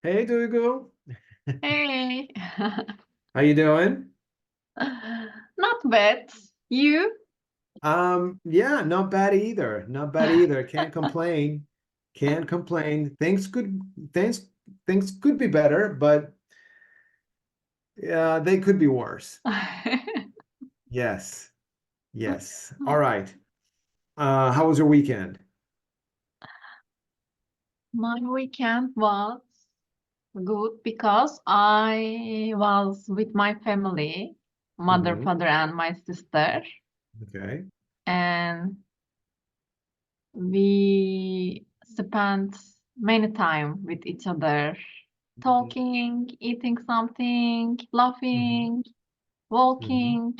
Hey, Duygu. Hey. How you doing? Not bad. You? Yeah, not bad either. Not bad either. Can't complain. Can't complain. Things could be better, but yeah, they could be worse. Yes. Yes. All right. How was your weekend? My weekend was good because I was with my family, mother, Hmm. father, and my sister, Okay. and we spent many time with each other, Hmm. talking, eating something, Hmm. laughing, Hmm. walking,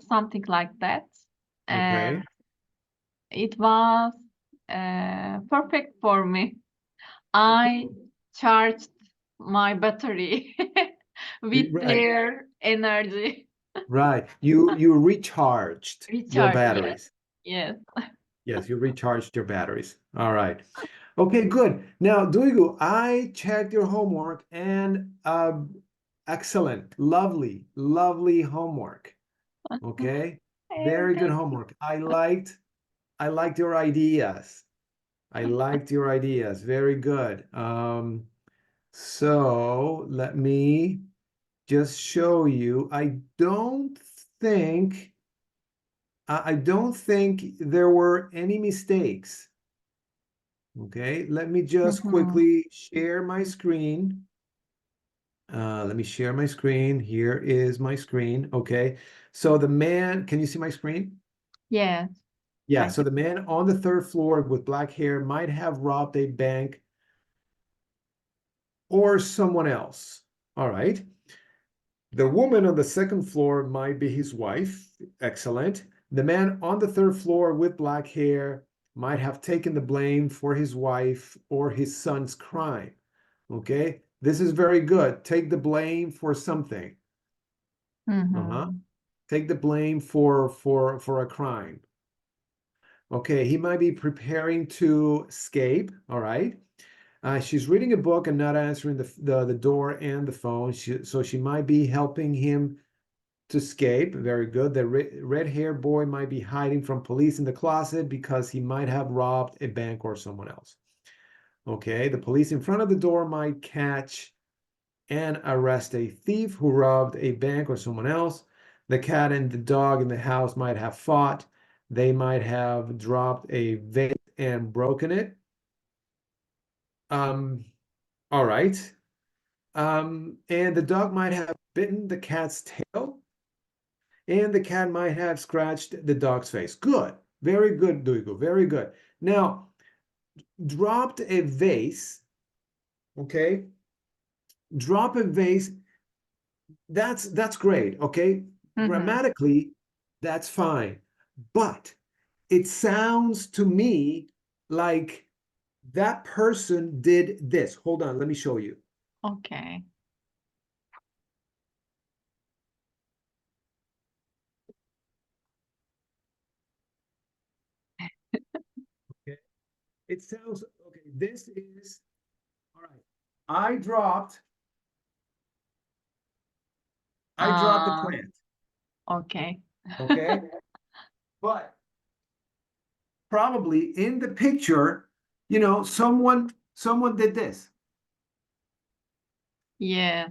something like that. And Okay. it was perfect for me. I charged my battery with Right. their energy. Right. You recharged your Recharge, yes, batteries. yes. Yes, you recharged your batteries. All right. Okay, good. Now, Duygu, I checked your homework and excellent, lovely, lovely homework. Okay. Very good Thank homework. I liked your ideas. I liked your ideas. Very good. So let me just show you. Think I don't think there were any mistakes. Okay, let me just Mhm. quickly share my screen. Let me share my screen. Here is my screen. Okay, so the man, can you see my screen? Yes, Yeah, I so can. the man on the third floor with black hair might have robbed a bank or someone else. All right. The woman on the second floor might be his wife. Excellent. The man on the third floor with black hair might have taken the blame for his wife or his son's crime. Okay, this is very good. Take the blame for something. Uh-huh. Mhm. Take the blame for a crime. Okay, he might be preparing to escape. All right. She's reading a book and not answering the door and the phone. So she might be helping him to escape. Very good. The red-haired boy might be hiding from police in the closet because he might have robbed a bank or someone else. Okay, the police in front of the door might catch and arrest a thief who robbed a bank or someone else. The cat and the dog in the house might have fought. They might have dropped a vase and broken it. Um, all right. And the dog might have bitten the cat's tail, and the cat might have scratched the dog's face. Good. Very good, Duygu. Very good. Now, dropped a vase, okay? Drop a vase. That's great, okay? Mhm. Grammatically, that's fine. But it sounds to me like that person did this. Hold on, let me show you. Okay. Okay. It sounds okay. This is all right. I dropped I dropped the Uh, plant, okay. okay? But probably in the picture, someone did this, Yeah.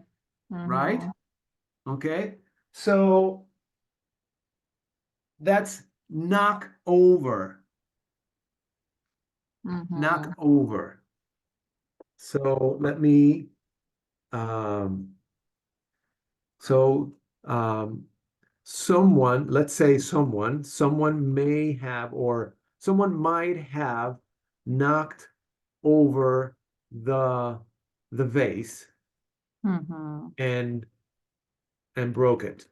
right? Mhm. Okay. So that's knock over, knock Mhm. over. So let me um so um let's say someone may have or someone might have knocked over the the vase Mhm. and broke it.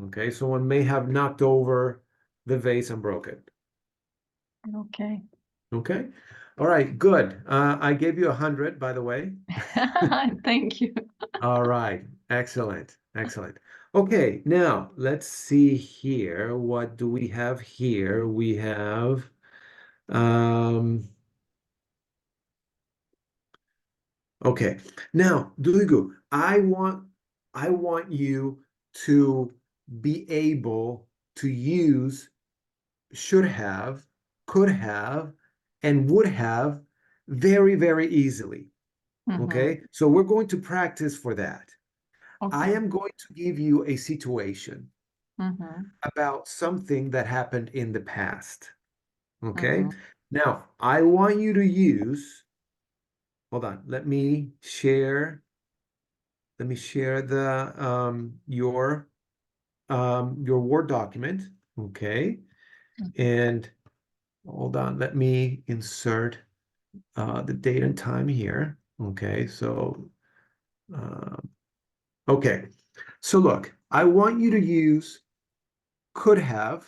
Okay, someone may have knocked over the vase and broke it. Okay. Okay, all right, good. I gave you 100, by the way. Thank you. All right, excellent, excellent. Okay, now let's see here. What do we have here? We have, um, Okay. Now, Duygu, I want you to be able to use should have, could have, and would have very, very easily. Okay. So we're going to practice for that. I Okay. am going to give you a situation Mm-hmm. about something that happened in the past. Okay. Mm-hmm. Now, I want you to use, hold on, let me share the your Word document. Okay. And hold on, let me insert the date and time here. Okay. So uh, okay. So look, I want you to use could have.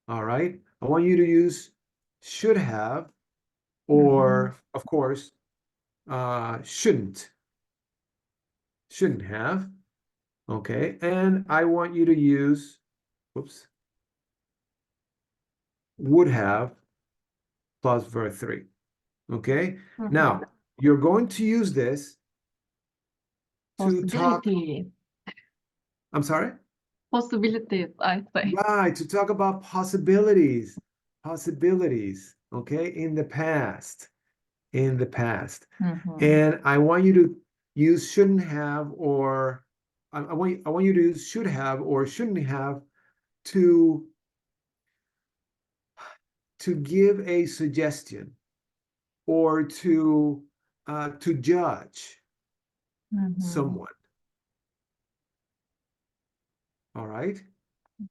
All right. I want you to use should have, Mm-hmm. or of course, shouldn't. Shouldn't have. Okay. And I want you to use, whoops, would have plus verb three. Okay. Mm-hmm. Now, you're going to use this to talk, Possibilities. I'm sorry? Possibilities, I say. Right, to talk about possibilities, okay, in the past, in the past. Mm-hmm. And I want you to use shouldn't have, or I want you to use should have or shouldn't have to give a suggestion or to judge Mm-hmm. someone. All right.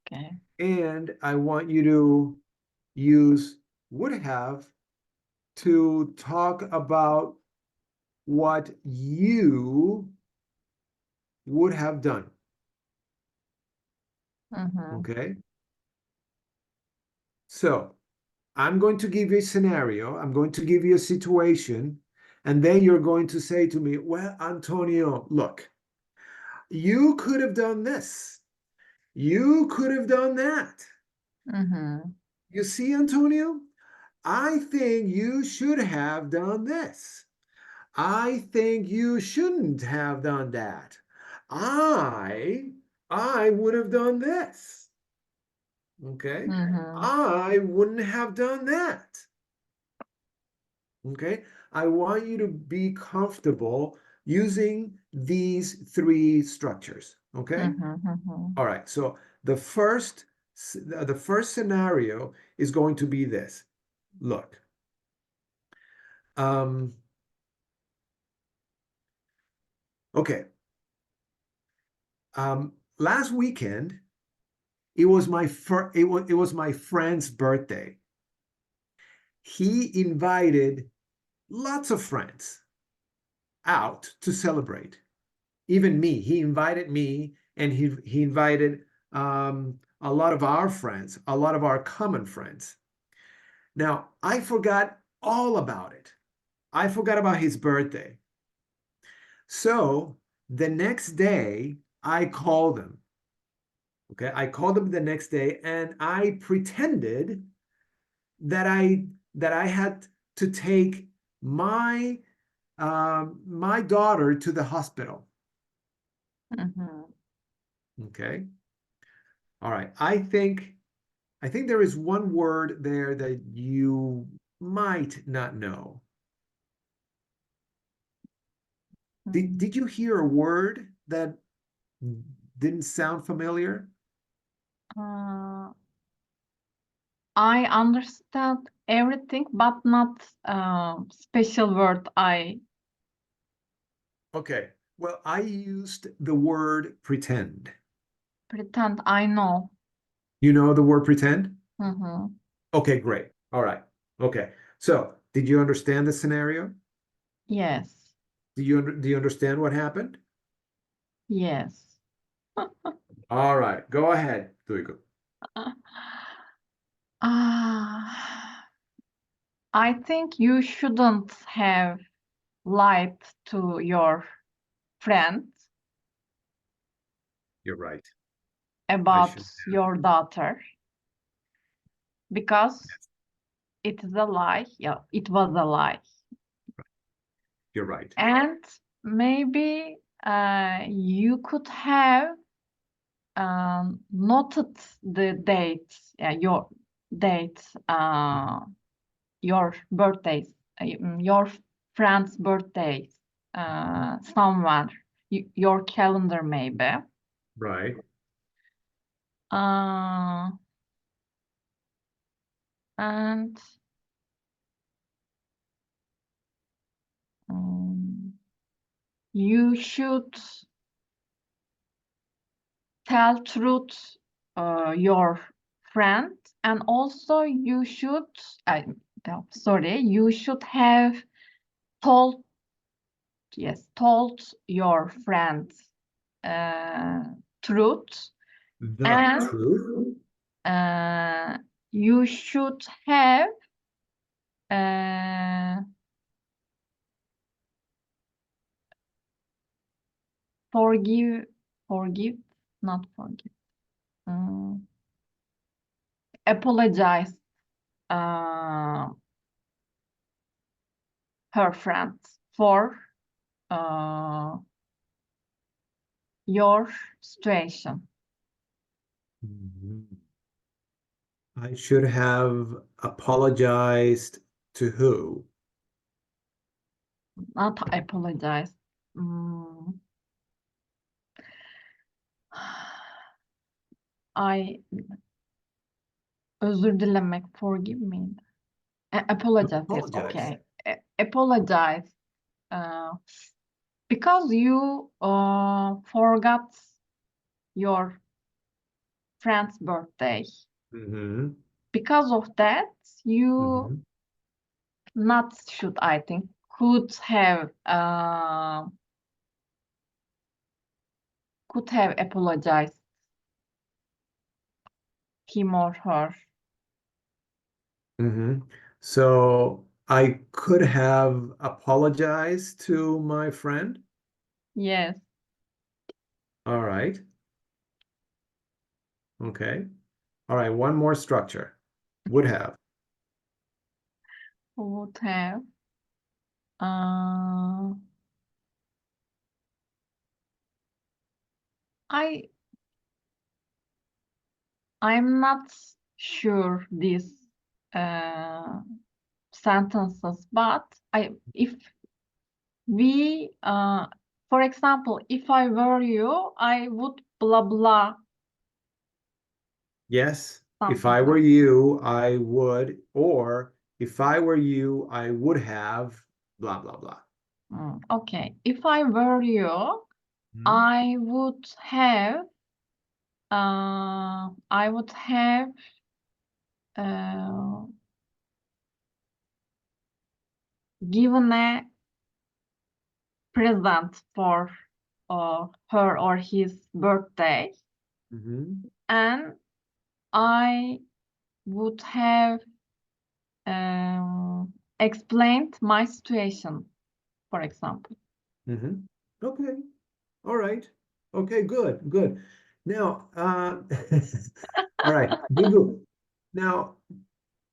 Okay. And I want you to use would have to talk about what you would have done. Mm-hmm. Okay. So I'm going to give you a scenario, I'm going to give you a situation, and then you're going to say to me, well, Antonio, look, you could have done this, you could have done that. Mm-hmm. You see, Antonio, I think you should have done this. I think you shouldn't have done that. I I would have done this. Okay? Mm-hmm. I wouldn't have done that. Okay? I want you to be comfortable using these three structures. Okay? Mm-hmm. Mm-hmm. All right. So the first scenario is going to be this. Look, um, okay. Last weekend it was my friend's birthday. He invited lots of friends out to celebrate. Even me. He invited me, and he invited a lot of our friends, a lot of our common friends. Now, I forgot all about it. I forgot about his birthday. So the next day, I called him. Okay, I called him the next day, and I pretended that I had to take my my daughter to the hospital. Mm-hmm. Okay. All right. I think there is one word there that you might not know. Did you hear a word that didn't sound familiar? Uh, I understand everything, but not special word. I Okay. Well, I used the word pretend. pretend I know. You know the word pretend? Mm-hmm. Okay, great. All right. Okay. So, did you understand the scenario? Yes. Do you understand what happened? Yes. All right. Go ahead, Duygu. Ah, I think you shouldn't have lied to your friend You're right. I about should. your daughter because it is a lie. Yeah, it was a lie. You're right. And maybe you could have noted the date, your date, your birthdays, your friend's birthdays, somewhere, your calendar maybe. Right. And you should tell truth your friend, and also you should you should have told told your friend truth, The and truth. you should have uh, forgive not forgive, apologize her friend for your situation. Mhm. I should have apologized to who? Not apologize. I özür dilemek, forgive me. Apologize, yes, Apologize. okay. Apologize. Because you forgot your friend's birthday. Mm-hmm. Because of that, you Mm-hmm. not should, I think, could have apologized him or her. Mm-hmm. So I could have apologized to my friend. Yes, All right. Okay. All right. One more structure. Would have. would have. Uh, I I'm not sure these uh, sentences, but if we for example, if I were you, I would blah blah Yes. If something I were like. you, I would, or if I were you, I would have blah blah blah. Okay, if I were you, Hmm. I would have I would have uh, given a present for her or his birthday, Mm-hmm. and I would have explained my situation, for example. Mm-hmm. Okay. All right. Okay, good, good. Now, all right, Duygu. Now,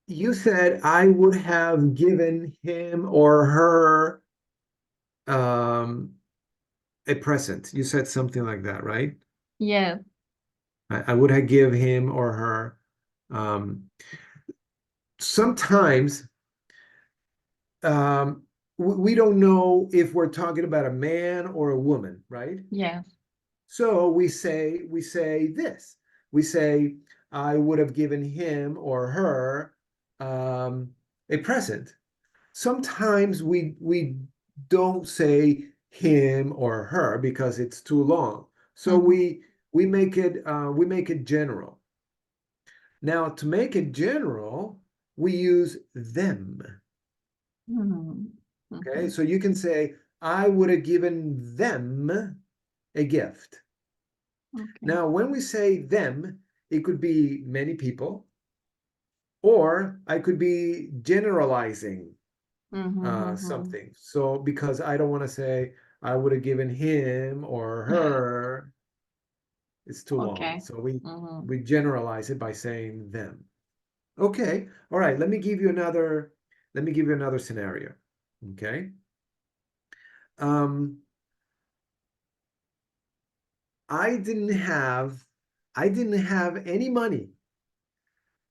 you said I would have given him or her um, a present. You said something like that, right? Yes, I would have give him or her. Um, sometimes we don't know if we're talking about a man or a woman, right? yes. So we say this. We say I would have given him or her um, a present. Sometimes we don't say him or her because it's too long. So Mhm, we make it general. Now to make it general, we use them. mhm, Okay, mhm. so you can say I would have given them a gift. Okay. Now, when we say them, it could be many people, or I could be generalizing Mhm, mhm. something. So, because I don't want to say I would have given him or her, it's too long. Okay. So we Mhm. we generalize it by saying them. Okay. All right. Let me give you another scenario. Okay. um, I didn't have any money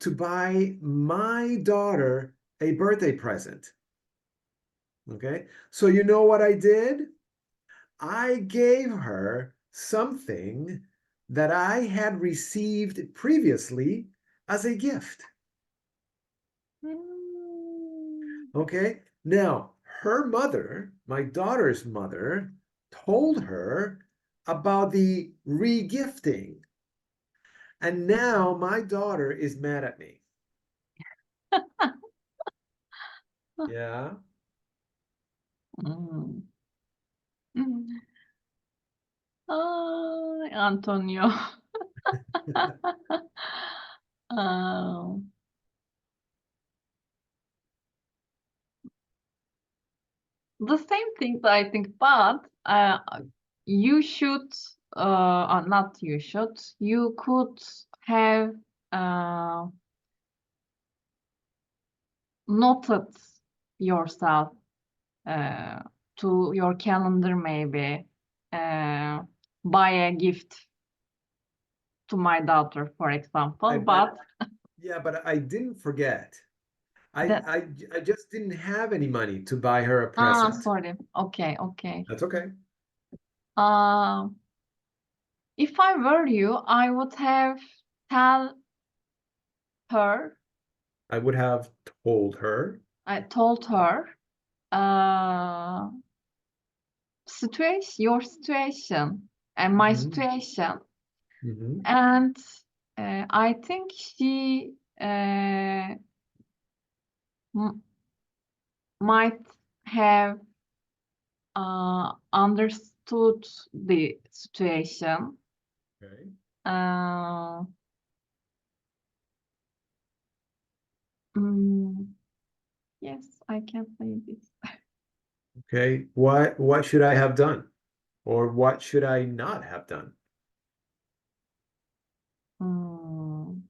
to buy my daughter a birthday present. Okay. So you know what I did? I gave her something that I had received previously as a gift. Mm. Okay. Now, her mother, my daughter's mother, told her about the regifting. And now my daughter is mad at me. Yeah. Mm. Mm. Ay, Antonio. Um, the same things I think, but you should, not you should, you could have uh, noted yourself uh, to your calendar, maybe uh, buy a gift to my daughter, for example, I but yeah, but I didn't forget. I, that, I I just didn't have any money to buy her a present. sorry. Okay, okay. That's okay. Uh, if I were you, I would have tell her, I would have told her. I told her, uh, your situation and my Mhm, situation, mhm. and I think she uh, m- might have understood the situation. Okay. Uh, mm, yes, I can say this. Okay. What should I have done? Or what should I not have done? Mm,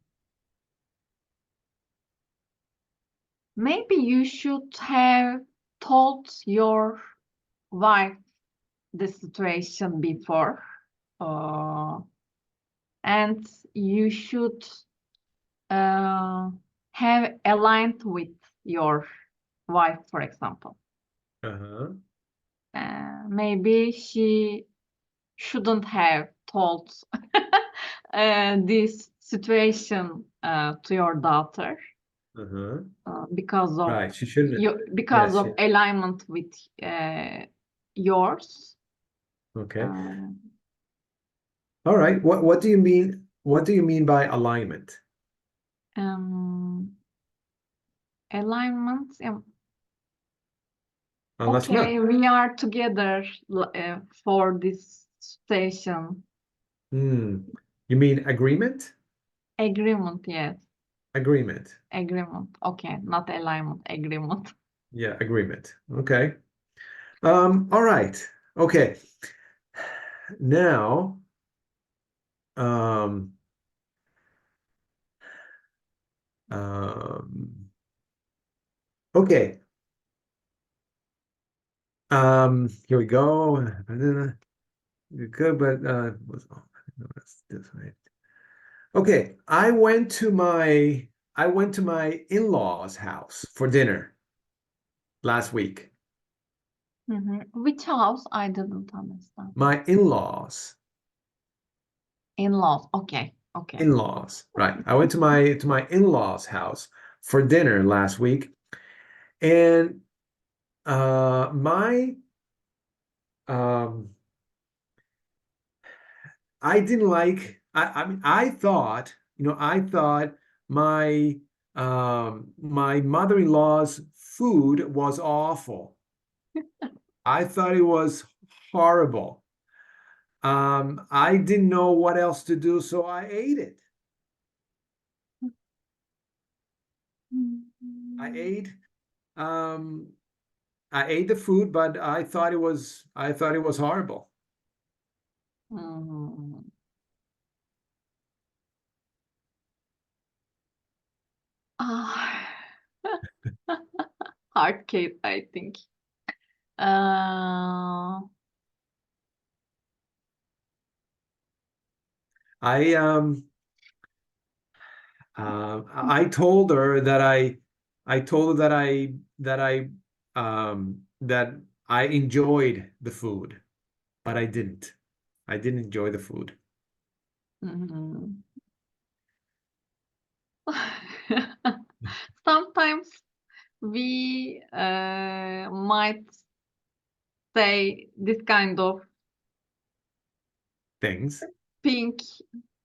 maybe you should have told your wife the situation before, uh, and you should uh, have aligned with your wife, for example. Uh-huh. Maybe she shouldn't have told this situation to your daughter Uh-huh. because of Right. She shouldn't. because Yes. of alignment with yours. Okay. Uh, All right. What do you mean? What do you mean by alignment? um, alignment. Anlaşma. Okay, we are together for this station. Hmm. You mean agreement? Agreement, yes. Agreement. Agreement. Okay, not alignment, agreement. Yeah, agreement. Okay. All right. Okay. Now, um, um, okay. Here we go. Good, but no, that's right. Okay, I went to my in-laws' house for dinner last week. Mhm. Which house? I didn't understand. My in-laws, In-laws. Okay, okay. in-laws, right. I went to my in-laws' house for dinner last week, and my um I didn't like I mean I thought, I thought my mother-in-law's food was awful. I thought it was horrible. I didn't know what else to do, so I ate it. I Mhm. ate um I ate the food, but I thought it was horrible. Mhm. Ah, hard case, I think. Uh, I I told her that I told her that I enjoyed the food, but I didn't. I didn't enjoy the food. mhm. Sometimes we might say this kind of Things. pink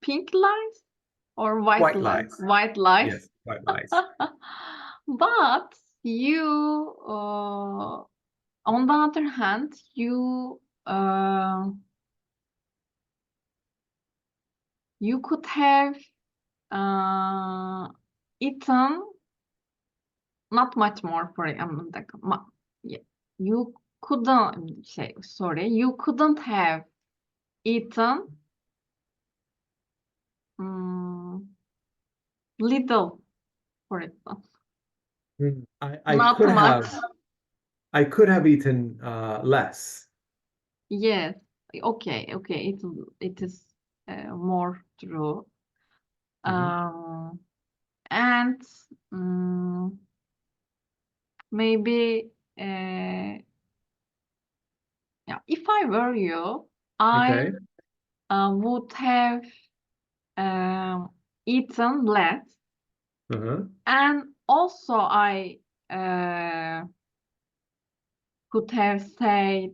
pink lies or white White lies, lies. white lies. Yes, white lies. But you, on the other hand, you could have uh, eaten not much more for yeah, you couldn't say sorry. You couldn't have eaten mm, little, for example, I not much. I could have eaten less. Yes. Okay. Okay. It is more true. Mhm. Um, and mm, maybe yeah, if I were you, I Okay. would have eaten less, Uh-huh. and also I uh, could have said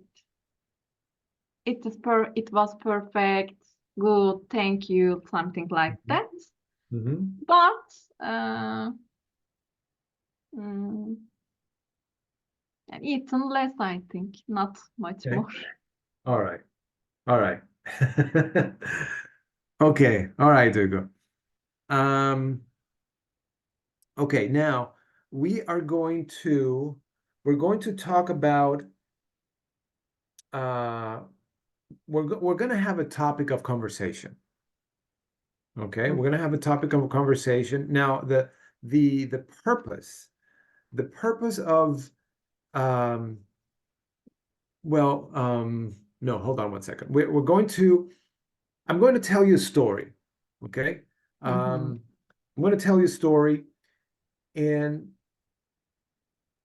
it was perfect, good, thank you, something like Mhm. that. Mhm. But mm, eaten less, I think, not much Okay. more. All right. All right. Okay. All right, Duygu. Um, okay, now we're going to talk about uh we're going to have a topic of conversation. Okay? We're going to have a topic of conversation. Now, the the purpose of um well, no, hold on one second. We're going to I'm going to tell you a story. Okay? Mhm. I'm going to tell you a story, and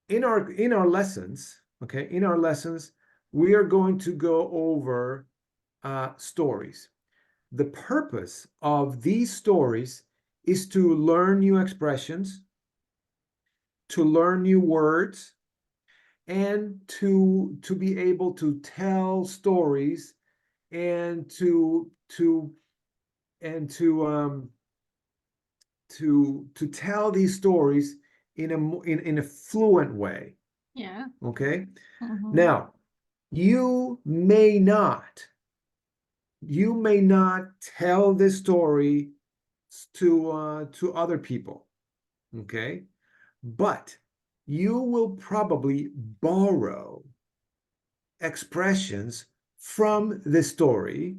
in our lessons, okay, in our lessons, we are going to go over stories. The purpose of these stories is to learn new expressions, to learn new words, and to be able to tell stories and and to tell these stories in in a fluent way. Yeah. Okay. Mhm. Now, you may not you may not tell this story to other people, okay? But you will probably borrow expressions from the story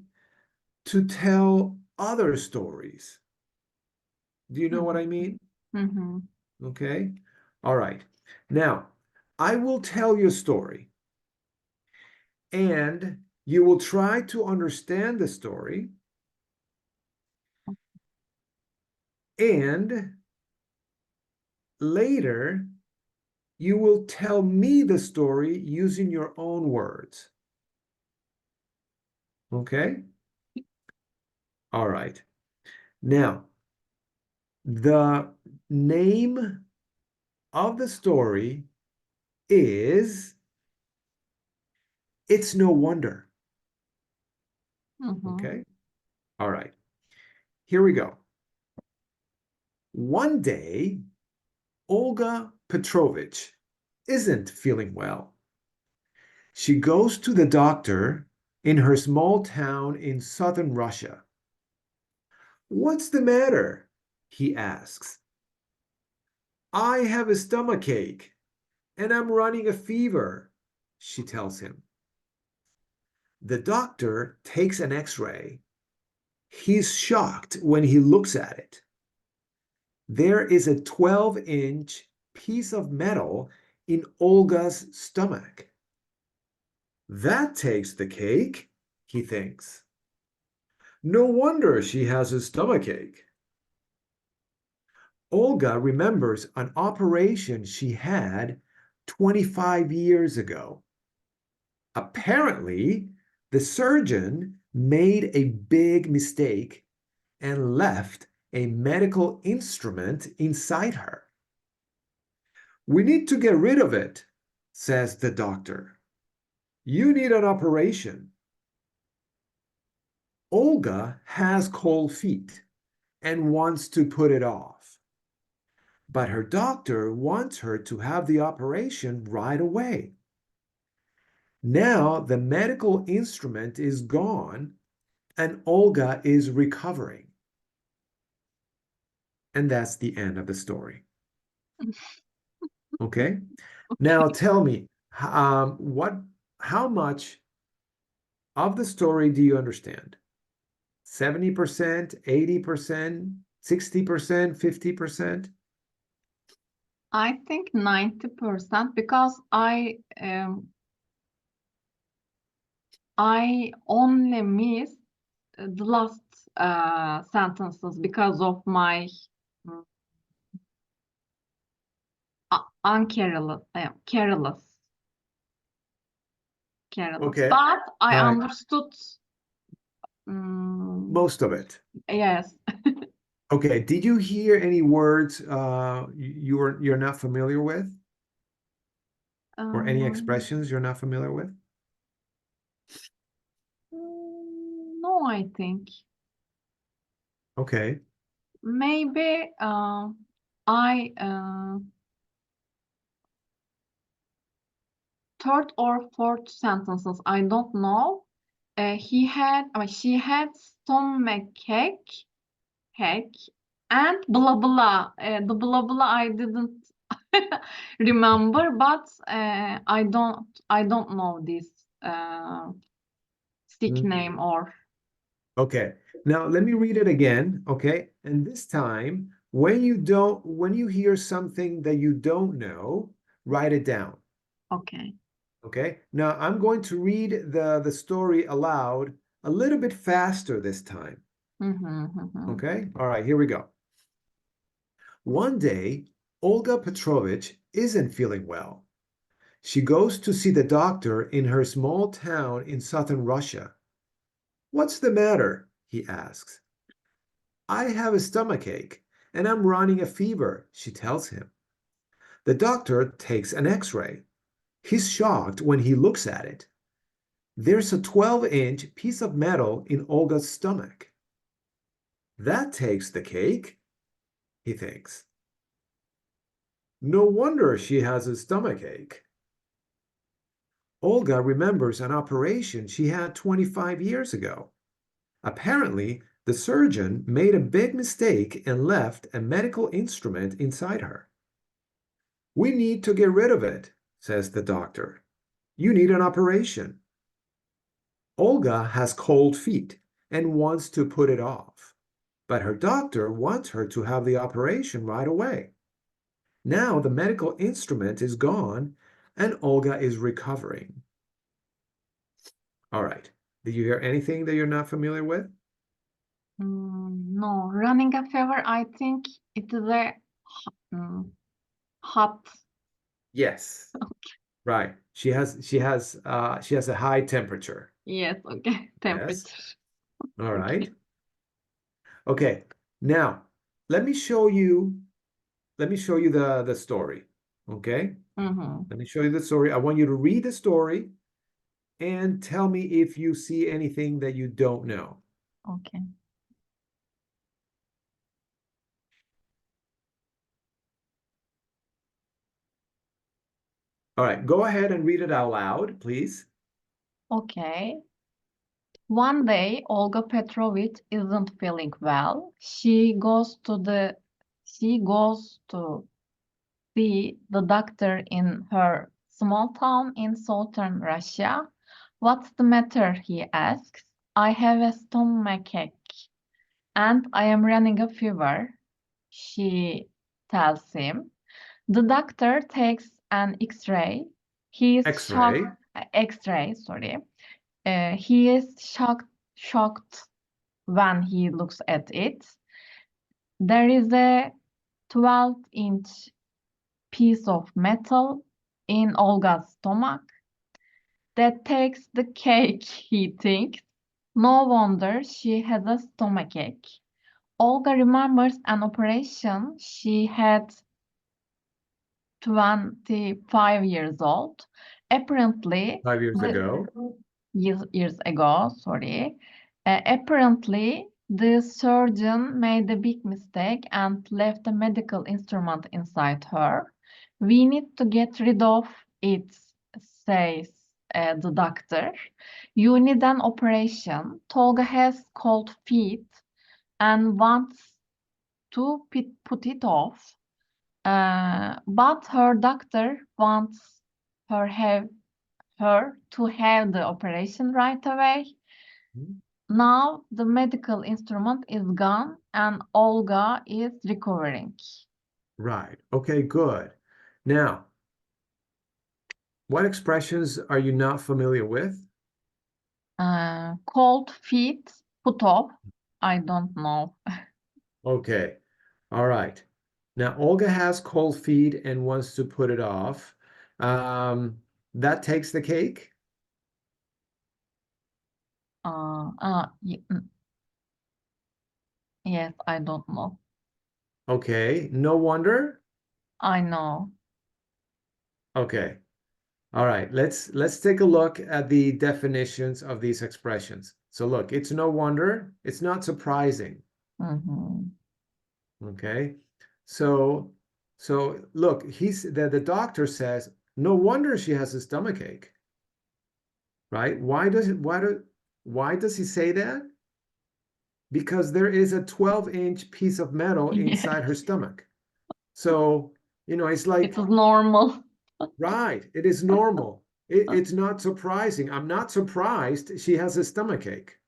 to tell other stories. Do you know what Mhm. I mean? Mhm. Okay. All right. Now, I will tell you a story, and you will try to understand the story, and later you will tell me the story using your own words. Okay? All right. Now, the name of the story is It's No Wonder. Mhm. Okay? All right. Here we go. One day, Olga Petrovich isn't feeling well. She goes to the doctor in her small town in southern Russia. What's the matter? He asks. I have a stomach ache and I'm running a fever, she tells him. The doctor takes an x ray. He's shocked when he looks at it. There is a 12-inch piece of metal in Olga's stomach. That takes the cake, he thinks. No wonder she has a stomachache. Olga remembers an operation she had 25 years ago. Apparently, the surgeon made a big mistake and left a medical instrument inside her. We need to get rid of it, says the doctor. You need an operation. Olga has cold feet and wants to put it off. But her doctor wants her to have the operation right away. Now the medical instrument is gone and Olga is recovering. And that's the end of the story. Okay. Now tell me, how much of the story do you understand? 70%, 80%, 60%, 50%? I think 90% because I only missed the last sentences because of my mm, careless. Okay. But I All right. understood. mm, Most of it. yes. Okay. Did you hear any words you're not familiar with, or any Um, expressions you're not familiar with? no, I think Okay. maybe I third or fourth sentences. I don't know. She had stomachache, and blah blah. The blah blah I didn't remember, but I don't know this stick Mm. name or Okay. Now let me read it again. Okay. And this time, when you hear something that you don't know, write it down. okay. Okay. Now I'm going to read the story aloud a little bit faster this time. Okay. All right. Here we go. One day, Olga Petrovich isn't feeling well. She goes to see the doctor in her small town in southern Russia. What's the matter? He asks. I have a stomachache and I'm running a fever, she tells him. The doctor takes an x-ray. He's shocked when he looks at it. There's a 12-inch piece of metal in Olga's stomach. That takes the cake, he thinks. No wonder she has a stomachache. Olga remembers an operation she had 25 years ago. Apparently, the surgeon made a big mistake and left a medical instrument inside her. We need to get rid of it, says the doctor. You need an operation. Olga has cold feet and wants to put it off, but her doctor wants her to have the operation right away. Now the medical instrument is gone and Olga is recovering. All right. Did you hear anything that you're not familiar with? No, running a fever. I think it is a hot. Yes. Right. She has a high temperature. Yes, okay. Yes. Temperature. All right. Okay. Okay. Now, let me show you the story. Okay? Let me show you the story. I want you to read the story and tell me if you see anything that you don't know. Okay. All right, go ahead and read it out loud, please. Okay. One day, Olga Petrovich isn't feeling well. She goes to see the doctor in her small town in southern Russia. What's the matter? He asks. I have a stomachache and I am running a fever, she tells him. The doctor takes an X-ray. He is shocked. X-ray. X-ray, sorry. He is shocked when he looks at it. There is a 12-inch piece of metal in Olga's stomach that takes the cake, he thinks. No wonder she has a stomachache. Olga remembers an operation she had 25 years old. Apparently, 5 years the ago. years ago, sorry. Apparently, the surgeon made a big mistake and left a medical instrument inside her. We need to get rid of it, says the doctor. You need an operation. Tolga has cold feet and wants to put it off. But her doctor wants her to have the operation right away. Mhm. Now the medical instrument is gone and Olga is recovering. Right. Okay, good. Now, what expressions are you not familiar with? Cold feet, put off. I don't know. Okay. All right. Now, Olga has cold feet and wants to put it off. That takes the cake. Yes, I don't know. Okay. No wonder. I know. Okay. All right. Let's take a look at the definitions of these expressions. So look, it's no wonder. It's not surprising. Mhm. Okay. So look, the doctor says, no wonder she has a stomachache. Right? Why does he say that? Because there is a 12-inch piece of metal Yes, inside her stomach. So, it's like, it is normal. right, it is normal. It's not surprising. I'm not surprised she has a stomachache,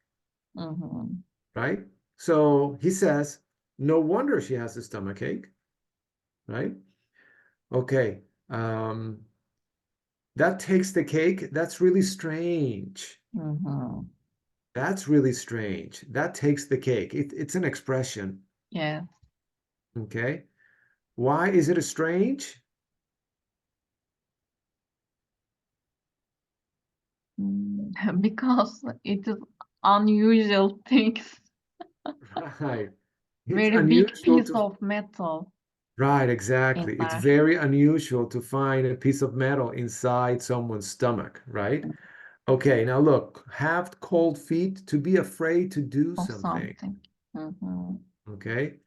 Mhm. right? So he says, no wonder she has a stomachache, right? Okay. That takes the cake. That's really strange. Mhm. That's really strange. That takes the cake. It's an expression. Yes. Okay. Why is it a strange? Because it is unusual things. Right. It's Very big unusual piece to, of metal right, in exactly. It's there. very unusual to find a piece of metal inside someone's stomach, right? Okay, now look, have cold feet to be afraid to do Or something. something. Mhm. Okay.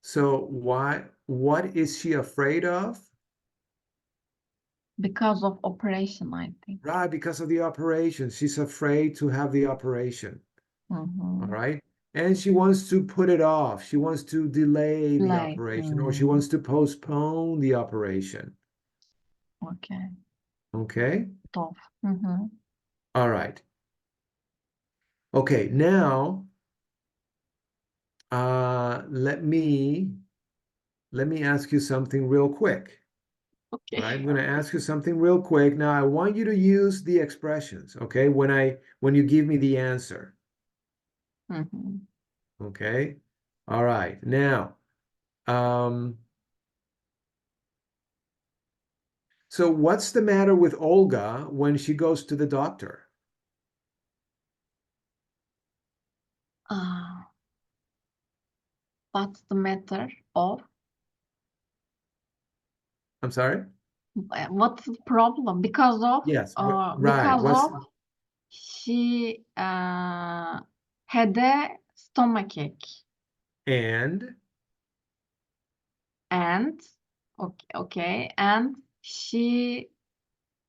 So what is she afraid of? Because of operation, I think. Right, because of the operation. She's afraid to have the operation. All Mhm. right. And she wants to put it off. She wants to delay the Like, operation or she wants to postpone the operation. okay. Okay. Tough. Mhm. All right. Okay. Now, let me ask you something real quick. All right. Okay. I'm going to ask you something real quick. Now, I want you to use the expressions, okay, when you give me the answer. Mhm. Okay. All right. Now, um, so what's the matter with Olga when she goes to the doctor? Uh, what's the matter of? I'm sorry? What's the problem? Yes, right. Because What's of she had a stomachache and and and she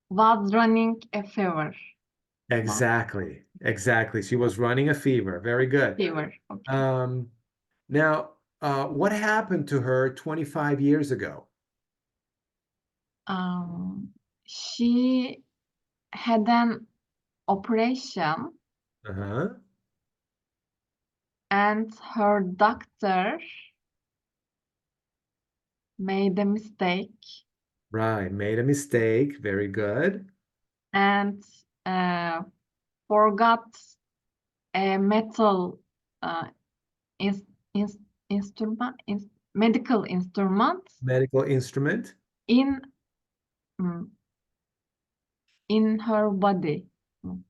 was running a fever. No, exactly. She was running a fever. Very good. fever. Okay. Um, now, what happened to her 25 years ago? She had an operation Uh-huh. and her doctor made a mistake Right. Made a mistake. Very good. and forgot a metal ins ins medical instrument Medical instrument. in mm, in her body.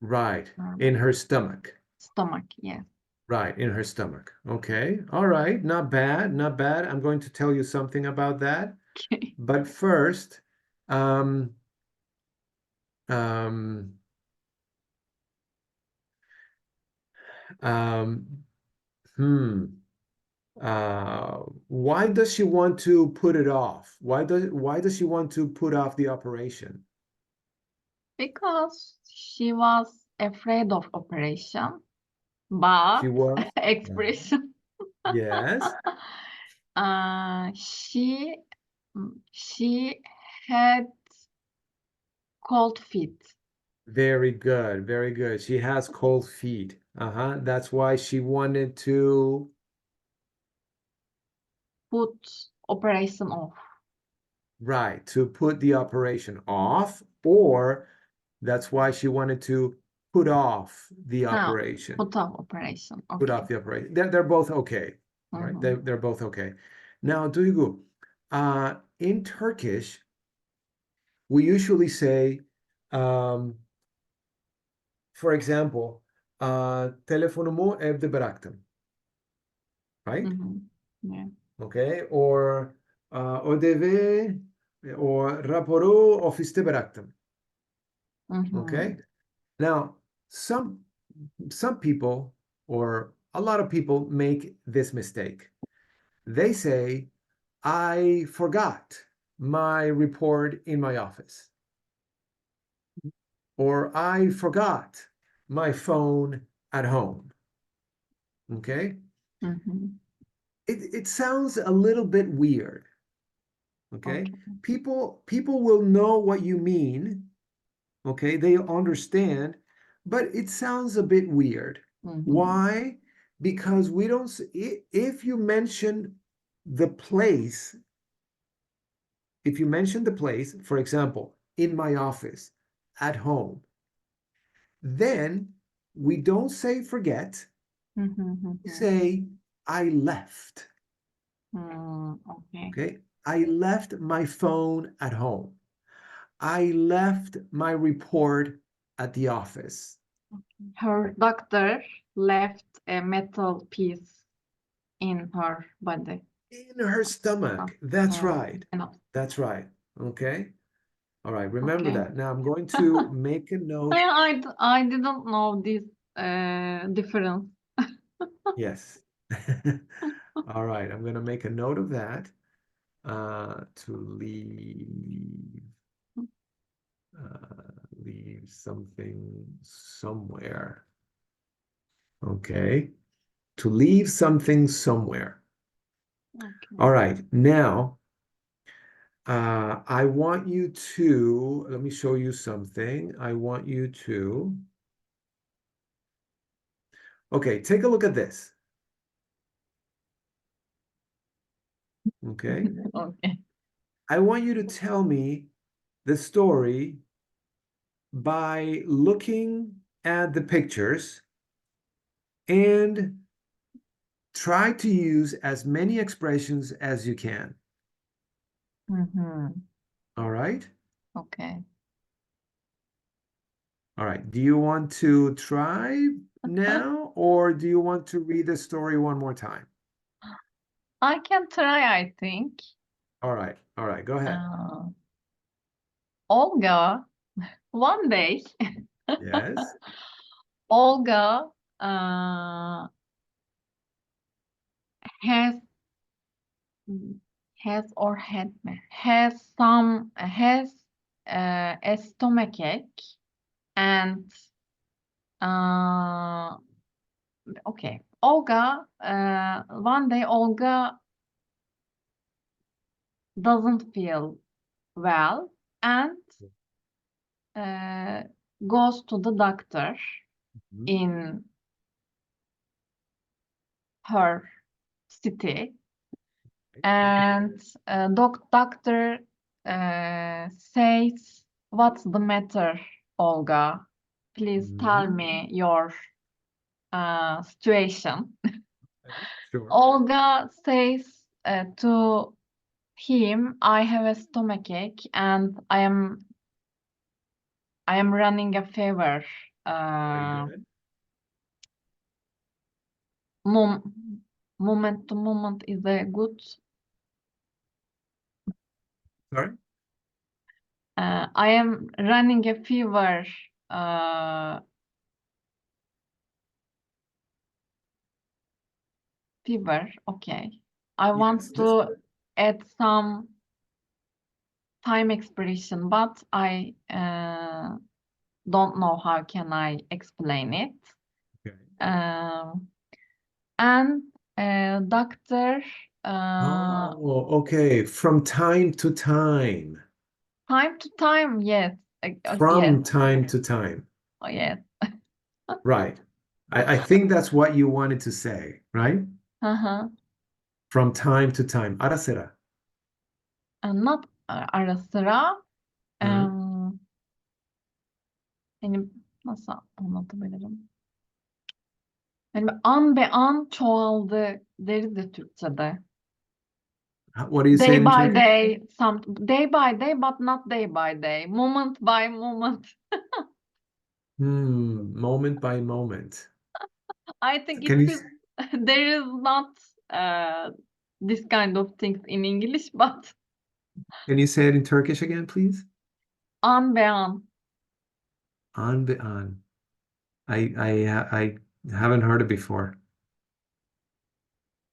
Right. Her In her stomach. stomach, yes. Right, in her stomach. Okay. All right. Not bad. Not bad. I'm going to tell you something about that. Okay. But first, um, um, um, hmm. Why does she want to put it off? Why does she want to put off the operation? Because she was afraid of operation, She but was. expression. Yes. She she had cold feet. Very good. Very good. She has cold feet. Uh-huh. That's why she wanted to. Put operation off. Right, to put the operation off, or that's why she wanted to put off the No, operation. put off operation. Put Okay. off the operation. They're both okay. All right, Mhm. they're both okay. Now, Duygu, in Turkish, we usually say, um, for example, telefonumu evde bıraktım, right? Mhm. Yeah. Okay, or ödevi or raporu ofiste bıraktım. Mhm. Okay. Now, some people or a lot of people make this mistake. They say, I forgot my report in my office, or I forgot my phone at home. Okay? Mhm. It sounds a little bit weird. Okay? Okay. People will know what you mean. Okay? They understand, but it sounds a bit weird. Mhm. Why? Because we don't, if you mention the place, if you mention the place, for example, in my office, at home, then we don't say forget, Mhm. we Mhm. say I left. Okay. Okay? I left my phone at home. I left my report at the office. Her doctor left a metal piece in her body. In her stomach. That's right. Enough. That's right. Okay. All right. Remember Okay. that. Now I'm going to make a note. I didn't know this difference. Yes. All right. I'm going to make a note of that. To leave something somewhere. Okay. To leave something somewhere. Okay. All right. Now, I want you to, let me show you something. I want you to, okay, take a look at this. Okay. Okay. I want you to tell me the story by looking at the pictures and try to use as many expressions as you can. Mhm. All right? Okay. All right. Do you want to try now, or do you want to read the story one more time? I can try, I think. All right. All right. Go ahead. Uh, Olga, one day, Yes. Olga has or has a stomachache and uh, okay. Olga, one day Olga doesn't feel well and uh, goes to the doctor Mhm. in her city, and doctor says, "What's the matter? Olga. Please tell Mhm. me your situation. Okay, sure. Olga says to him, I have a stomachache and I am running a fever. Very Uh, good. mom moment to moment is a good. Sorry. I am running a fever. Uh, fever. Okay. I Yes, want to add some time expression, but I don't know how can I explain it. okay. Um, and doctor, Oh, okay. From time to time. time to time, yes, yes, From time to time. oh, yes, Right. I think that's what you wanted to say, right? uh-huh. From time to time. Ara sıra. Not ara sıra. Hı. Em, Benim nasıl anlatabilirim? Yani an be an çoğaldı deriz ya Türkçe'de. What do you say Day in by Turkish? day, day by day, but not day by day. Moment by moment. Moment by moment. I think Can it you is there is not uh, this kind of things in English, but can you say it in Turkish again, please? an be an. An be an. I haven't heard it before.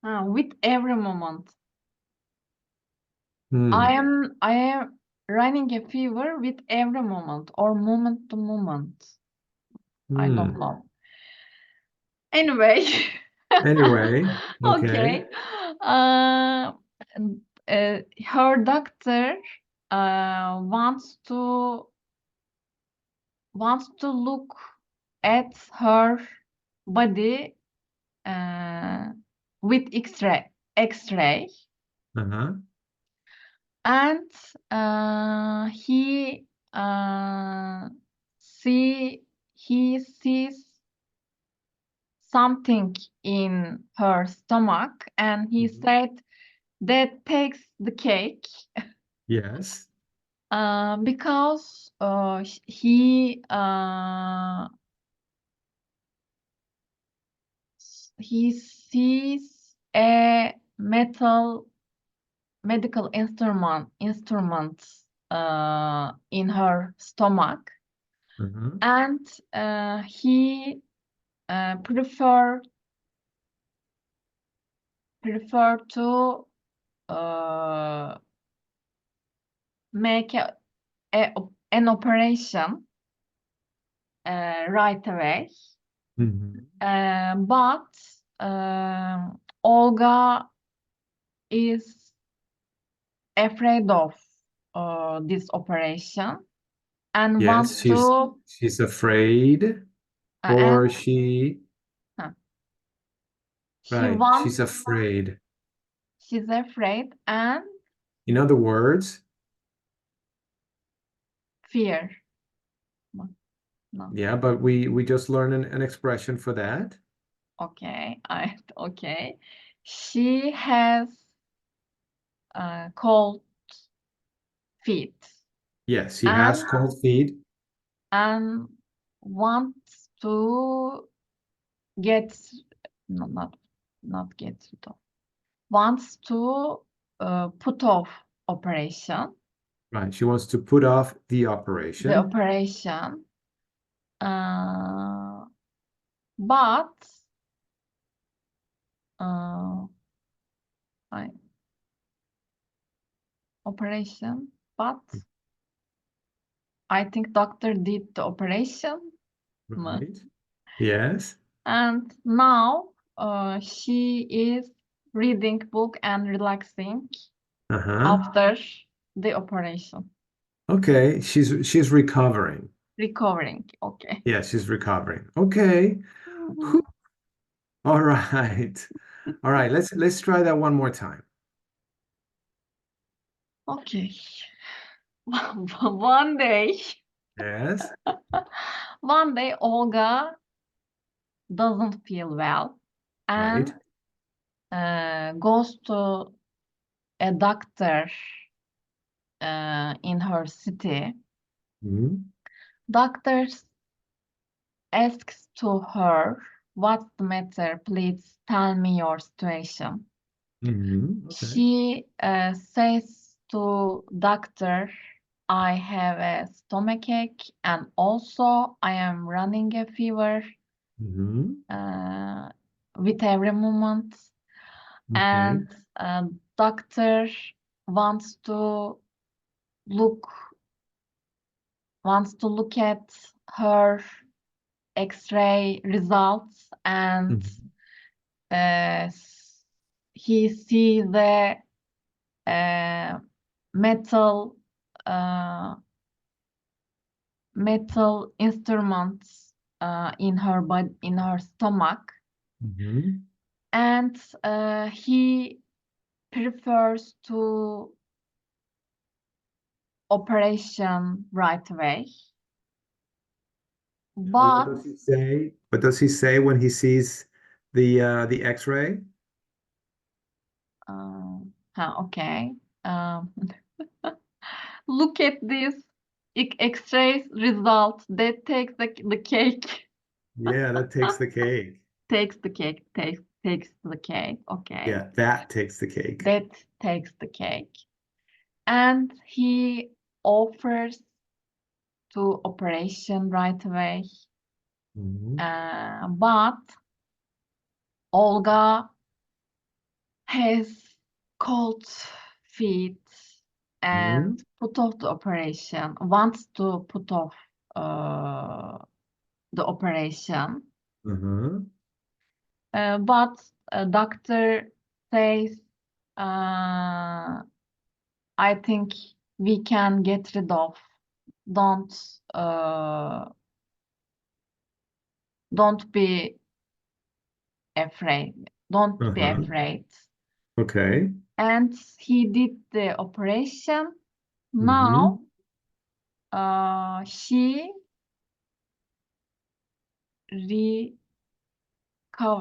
With every moment. Hmm. I am running a fever with every moment or moment to moment. I don't Hmm. know. Anyway, Anyway, okay. okay. Uh, Her doctor wants to look at her body uh, with X-ray, Uh-huh. and uh, see he sees something in her stomach, and he Mhm. said that takes the cake Yes. because he sees a medical instrument in her stomach, Uh-huh. and he prefer to uh, make an operation right away. Mhm. But Olga is afraid of this operation and Yes, wants to she's afraid or and she uh, she right, wants she's afraid. she's afraid and In other words, fear. No, no. yeah, but we just learned an expression for that. Okay, okay. She has cold feet Yes, she has and cold feet. and wants to get no, not get rid of wants to put off operation Right. She wants to put off the the operation. operation uh, but uh, I, operation but I think doctor did the operation Right. Yes. and now she is reading book and relaxing Uh-huh. after the operation. Okay. She's recovering. Recovering. Okay. Yeah, she's recovering. Okay. Mhm. Whew. All right. All right. Let's try that one more time. Okay. One day. Yes. One day, Olga doesn't feel well Right. and goes to a doctor in her city. Mhm. Doctors asks to her, "What's the matter? Please tell me your situation." Okay. She says to doctor, "I have a stomachache and also I am running a fever Mhm. uh, with every moment." Okay. And doctor wants to look look at her X-ray results, and Mhm. uh, he sees the uh, metal uh, metal instruments in her stomach, Mhm. and he prefers to operation right away. And what But does he say? What does he say when he sees the X-ray? okay. Um, Look at this X-ray result. That takes the cake. Yeah, that takes the cake. Takes the cake. Takes the cake. Okay. Yeah, that takes the cake. That takes the cake. And he offers to operation right away. Mhm. But Olga has cold feet and Mhm. put off the operation, wants to put off uh, the operation. Uh-huh. But doctor says, uh, I think we can get rid of. Don't uh, don't be afraid. Don't be Uh-huh. afraid. Okay. And he did the operation. Mm-hmm. Now she recover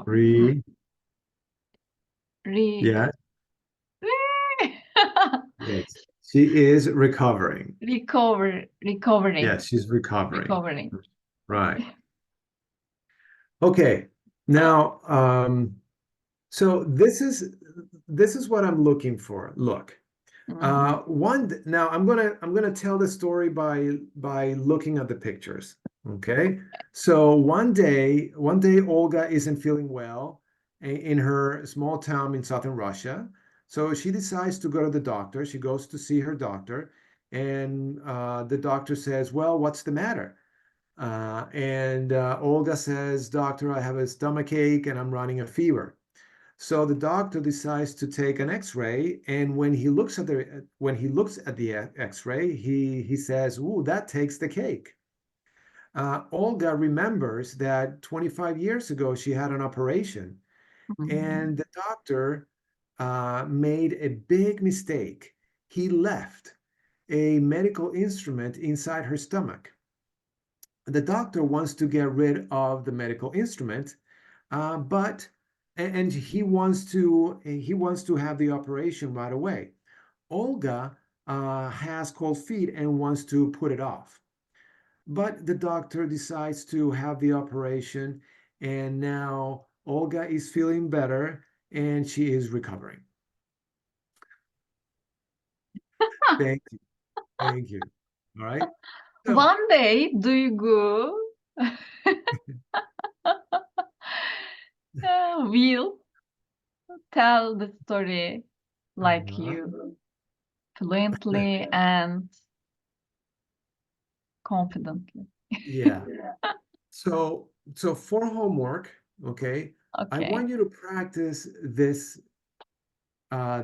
Re, re yeah, yes. She is recovering. recovering Yes, she's recovering. recovering. Right. Okay. Now, so this is what I'm looking for. Look, Mhm, now I'm gonna tell the story by looking at the pictures. Okay. So one day Olga isn't feeling well in her small town in southern Russia. So she decides to go to the doctor. She goes to see her doctor, and the doctor says, "Well, what's the matter?" And Olga says, "Doctor, I have a stomach ache and I'm running a fever." So the doctor decides to take an X-ray, and when he looks at the X-ray, he says, "Ooh, that takes the cake." Olga remembers that 25 years ago she had an operation, mhm, and the doctor made a big mistake. He left a medical instrument inside her stomach. The doctor wants to get rid of the medical instrument, but and he wants to have the operation right away. Olga has cold feet and wants to put it off, but the doctor decides to have the operation, and now Olga is feeling better and she is recovering. Thank you, thank you. All right. So, One day, Duygu will tell the story like uh, you, fluently and confidently. yeah. So for homework, okay, I Okay. want you to practice this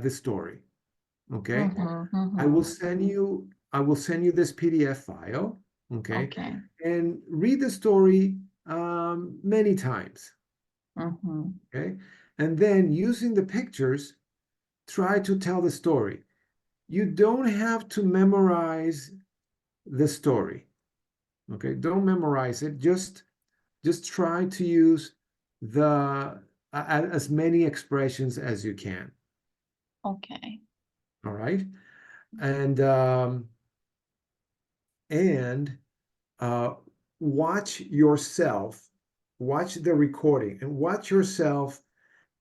story. Okay. Mhm, I will mhm. send you I will send you this PDF file, okay, Okay. and read the story many times, Mhm. okay, and then using the pictures, try to tell the story. You don't have to memorize the story, Okay, don't memorize it. Just try to use as many expressions as you can. Okay. All right, and and uh, watch yourself, watch the recording, and watch yourself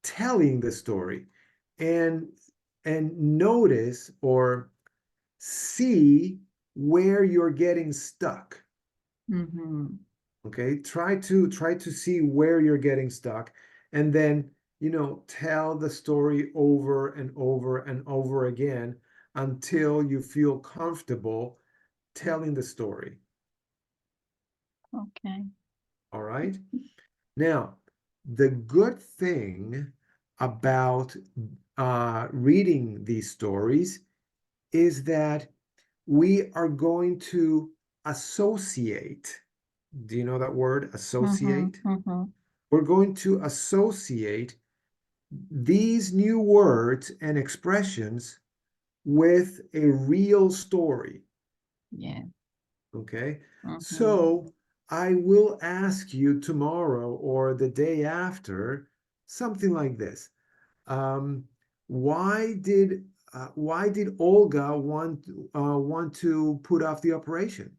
telling the story, and notice or see where you're getting stuck. Mm-hmm. Okay, try to see where you're getting stuck, and then tell the story over and over and over again until you feel comfortable telling the story. Okay. All right. Now, the good thing about reading these stories is that we are going to associate. Do you know that word, Mm-hmm. associate? Mm-hmm. We're going to associate these new words and expressions with a real story. Yeah. Okay. Mm-hmm. So I will ask you tomorrow or the day after something like this. Um, why did Olga want to put off the operation?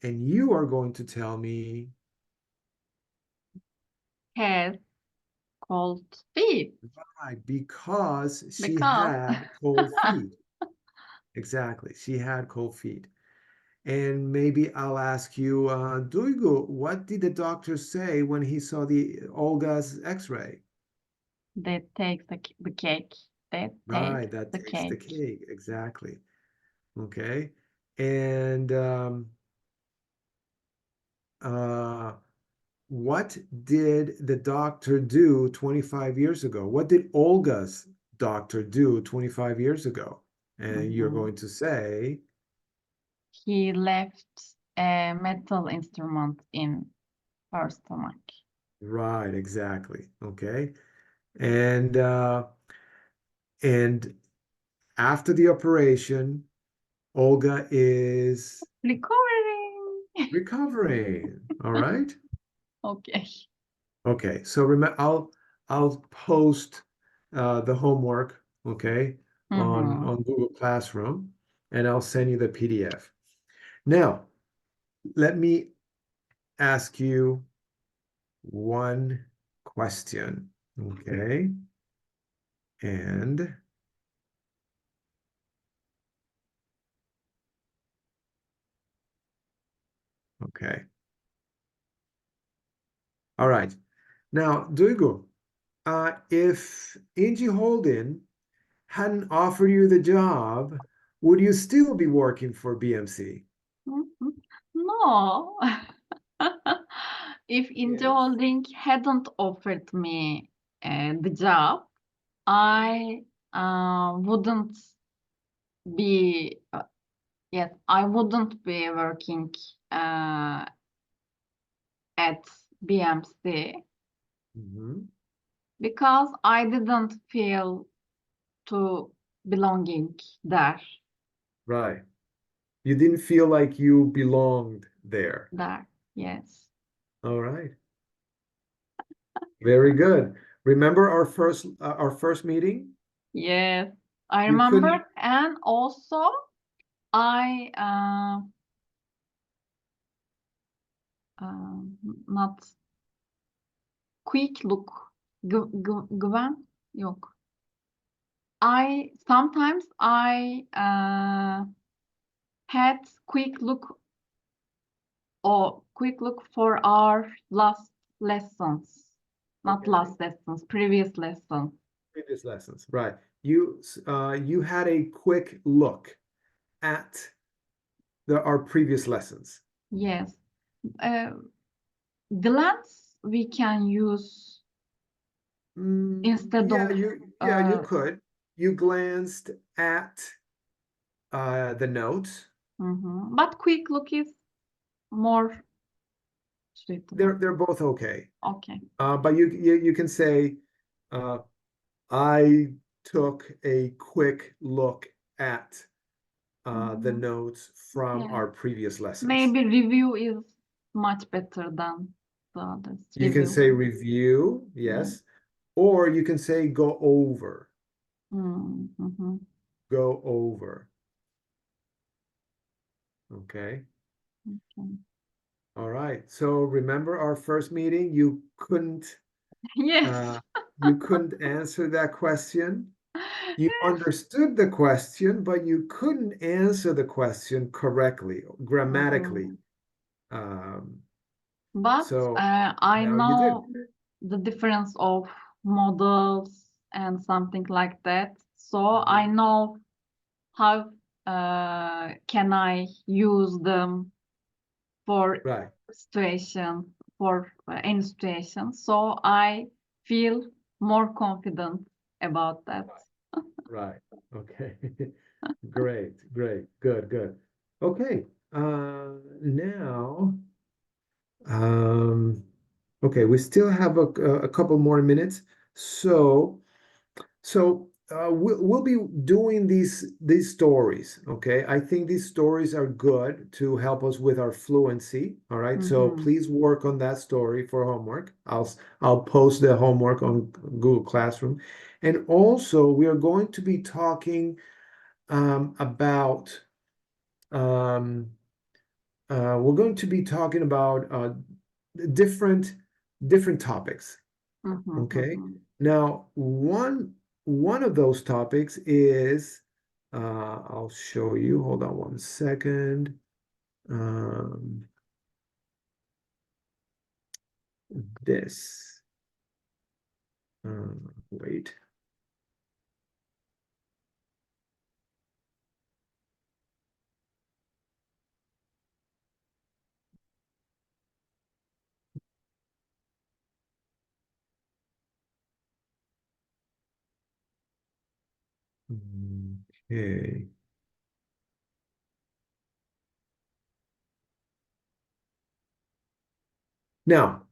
And you are going to tell me, Has cold feet why? Because she because had cold feet. Exactly. She had cold feet. And maybe I'll ask you, Duygu, what did the doctor say when he saw the Olga's X-ray? they take the cake. They take Right, that the takes the cake. cake. Exactly. Okay. And uh, what did the doctor do 25 years ago? What did Olga's doctor do 25 years ago? And you're Mm-hmm. going to say, He left a metal instrument in her stomach. right, exactly. Okay. And after the operation, Olga is Recovering. recovering. All right. Okay. Okay. So remember, I'll post the homework, okay, on Mm-hmm. Google Classroom, and I'll send you the PDF. Now, let me ask you one question, okay? And okay. All right. Now, Duygu, if Angie Holden hadn't offered you the job, would you still be working for BMC? Mhm. No. If India Yes. Holding hadn't offered me the job, Right. I wouldn't be, yes, I wouldn't be working uh, at BMC Mhm. because I didn't feel to belonging there, Right. You didn't feel like you belonged there. there, yes. All right. Very good. Remember our first meeting? Yes, I You couldn't. remember, and also I uh, not quick look. Güven yok. I sometimes I had quick look or quick look for our last lessons, not Okay. last lessons, previous lessons. Previous lessons. Right. You had a quick look at our previous lessons. Yes, uh, glance we can use instead Yeah, of you could. You glanced at the notes. mhm. But quick look is more suitable. They're both okay. Okay. But you can say, uh, I took a quick look at the notes from Yeah. our previous lessons. Maybe review is much better than the others. You can say review, yes, or you can say go over. Mm-hmm. Go over. Okay. Okay. All right. So remember our first meeting, you couldn't Yes. answer that question. You understood the question, but you couldn't answer the question correctly, grammatically. Um, But so I now you did. know the difference of models and something like that. So I know how can I use them for Right, situation, for any situation. So I feel more confident about that. right. Okay. Great, great, good, good. Okay. Now, um, okay, we still have a couple more minutes. So, we'll be doing these stories. Okay, I think these stories are good to help us with our fluency. All right, so Mhm. please work on that story for homework. I'll post the homework on Google Classroom, and also we are going to be talking about um, we're going to be talking about different different topics. Mhm, Okay. mhm. Now, one of those topics is I'll show you. Hold on one second. Um, this. Wait. Okay. Now,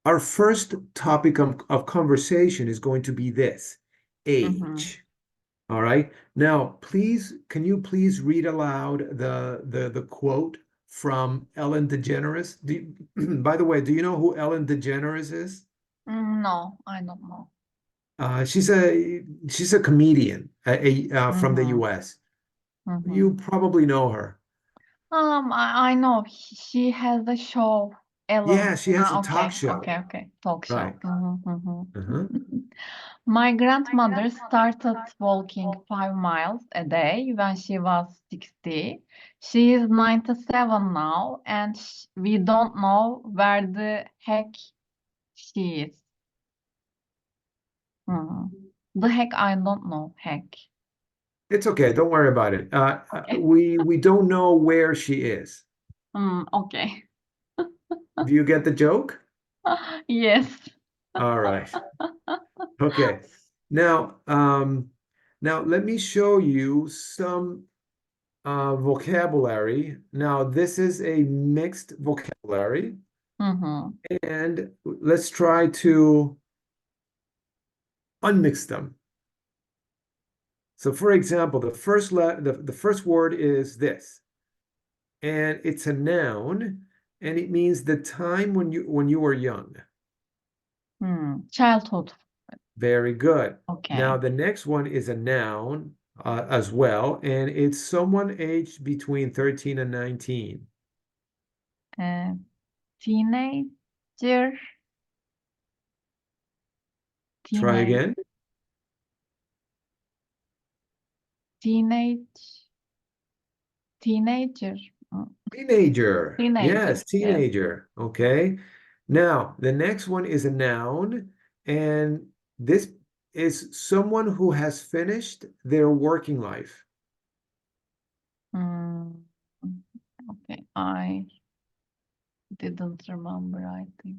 our first topic of conversation is going to be this, Mhm. age. All right. Now, please, can you please read aloud the quote from Ellen DeGeneres? By the way, do you know who Ellen DeGeneres is? No, I don't know. She's a comedian from the Mhm, U.S. mhm. You probably know her. I know she has a show, Ellen. Yeah, she has a talk Okay, show. okay, okay. Talk Right. show. Mhm, Uh-huh. mhm. My grandmother started walking 5 miles a day when she was 60. She is 97 now, and we don't know where the heck she is. Mhm. The heck, I don't know. Heck. It's okay. Don't worry about it. Okay. We don't know where she is. Okay. Do you get the joke? Yes. All right. Okay. Now, now let me show you some vocabulary. Now, this is a mixed vocabulary, Mhm. and let's try to unmix them. So, for example, the first word is this, and it's a noun, and it means the time when you were young. Childhood. Very good. Now, Okay. the next one is a noun as well, and it's someone aged between 13 and 19. Uh, teenager. Try Teenage. again. Teenage. Teenager. Mm, Teenager. Teenager. Yes, Yes. teenager. Okay. Now, the next one is a noun, and this is someone who has finished their working life. Mm, okay. I didn't remember, I think.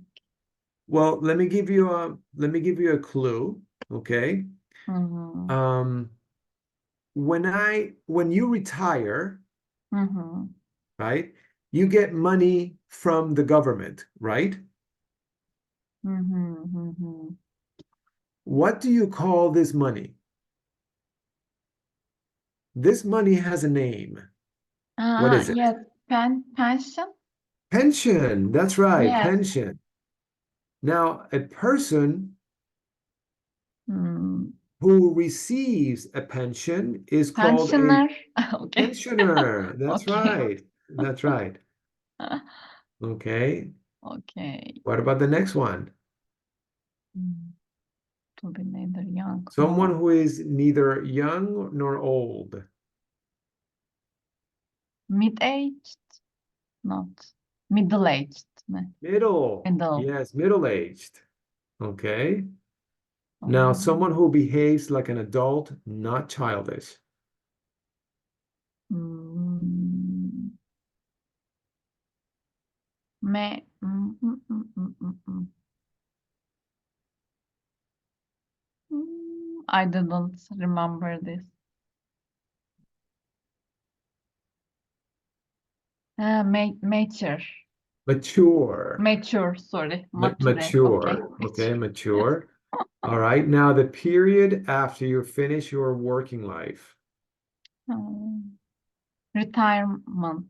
Well, let me give you a clue. Okay. Mm-hmm. Um, when you retire, Mm-hmm. right, you get money from the government, right? Mm-hmm. Mm-hmm. What do you call this money? This money has a name. What is it? Yes, pension. Pension. That's right, Yes. pension. Now, a person Hmm. who receives a pension is called a Pensioner. Okay. pensioner. That's Okay. right. That's right. Okay. Okay. What about the next one? Hmm. To be neither young Someone nor who is neither young nor old. mid-aged, not middle-aged. Ne? Middle. Middle. Yes, middle-aged. Okay. Now, someone Um, who behaves like an adult, not childish. mm, I didn't remember this. Mature. Mature. Mature, sorry. Mature. Okay. Mature. Okay, Mature. Yes. mature. All right. Now, the period after you finish your working life. Um, retirement.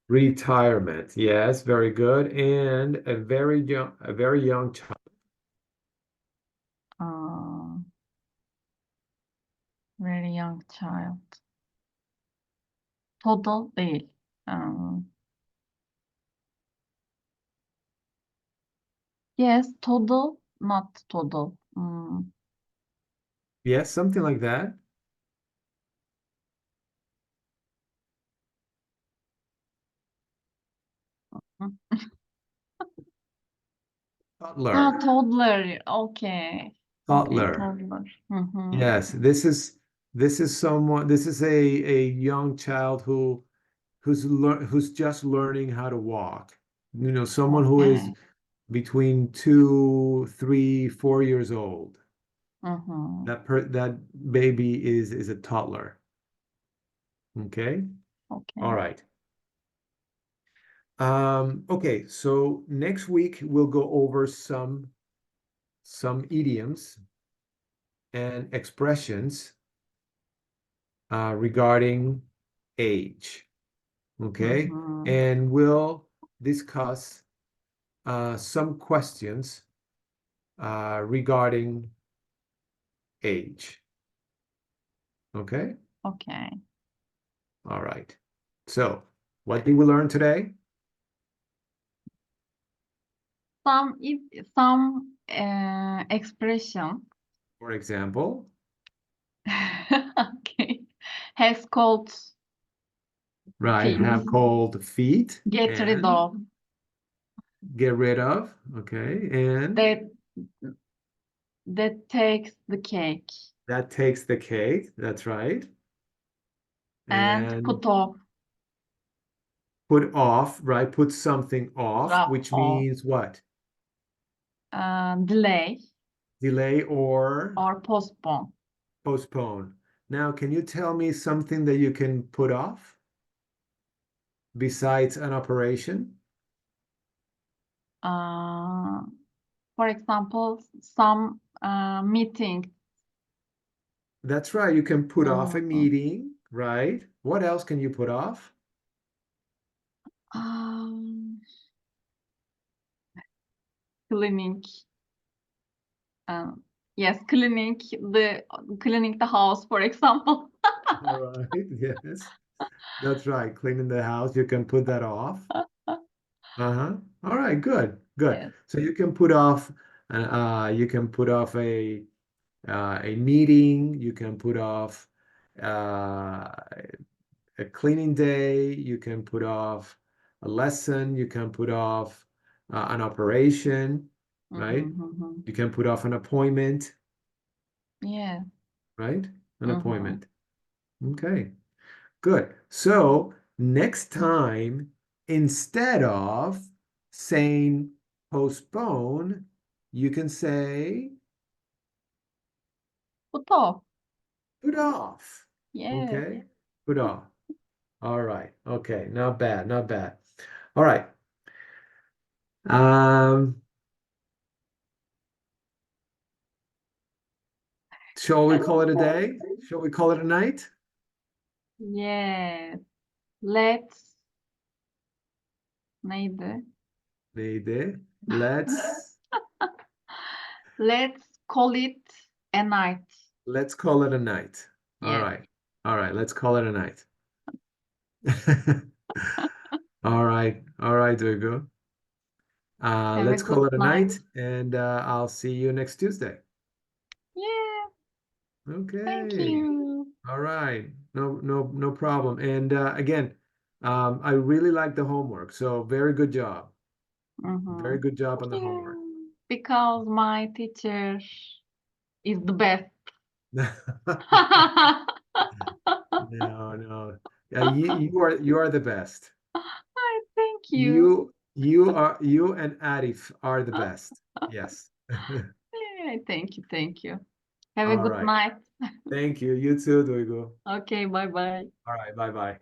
Retirement. Yes, very good. And a very young child. Uh, very young child. Toddle değil. Yes, toddle, not toddle. Yes, something like that. Toddler. Toddler. Okay. Okay, Toddler. toddler. Mm-hmm. Yes, this is a young child who's just learning how to walk. You know, someone who is Okay. between 2, 3, 4 years old. Mm-hmm. That baby is a toddler. Okay. All Okay. right. Okay, so next week we'll go over some idioms and expressions regarding age. Okay, Mm-hmm. and we'll discuss some questions regarding age. Okay, Okay. all right. So, what did we learn today? Some expression For example, okay has called right, feet. have cold feet Get rid and of. get rid of. Okay, and That that takes the cake. that takes the cake. That's right. And And put off. put off, right? Put something off, Drop which off. means what? Delay Delay or or postpone. postpone. Now, can you tell me something that you can put off besides an operation? Uh, for example, some meeting. That's right. You can put off a Mhm. meeting, right? What else can you put off? Um, cleaning. Yes, cleaning the house, for example. All right. Yes, that's right. Cleaning the house, you can put that off. Uh-huh. All right, good, good. Yes. So you can put off a meeting, you can put off uh, a cleaning day, you can put off a lesson, you can put off an operation, right? Mhm, mhm. You can put off an appointment, Yeah. right? An Mhm. appointment. Okay, good. So next time, instead of saying postpone, you can say Put off. put off. Yes. Okay, put off. All right. Okay, not bad, not bad. All right. Um, shall we call it a day? Shall we call it a night? Yes. Let's neydi? Neydi? Let's Call it a night. let's call it a night. All Yes. right. All right, let's call it a night. All right. All right, Duygu. Have a Let's good call it a night. night, and I'll see you next Tuesday. Yeah. Thank Okay. you. All right. No problem. And again, I really like the homework. So very good job. Very Mhm. good job on Thank the homework. you. Because my teacher is the best. No, no. Yeah, you are the best. Thank you. You and Arif are the best. Yes. Yeah, thank you. Thank you. Have a All good right. night. Thank you. You too, Duygu. Okay, bye bye. All right. Bye bye.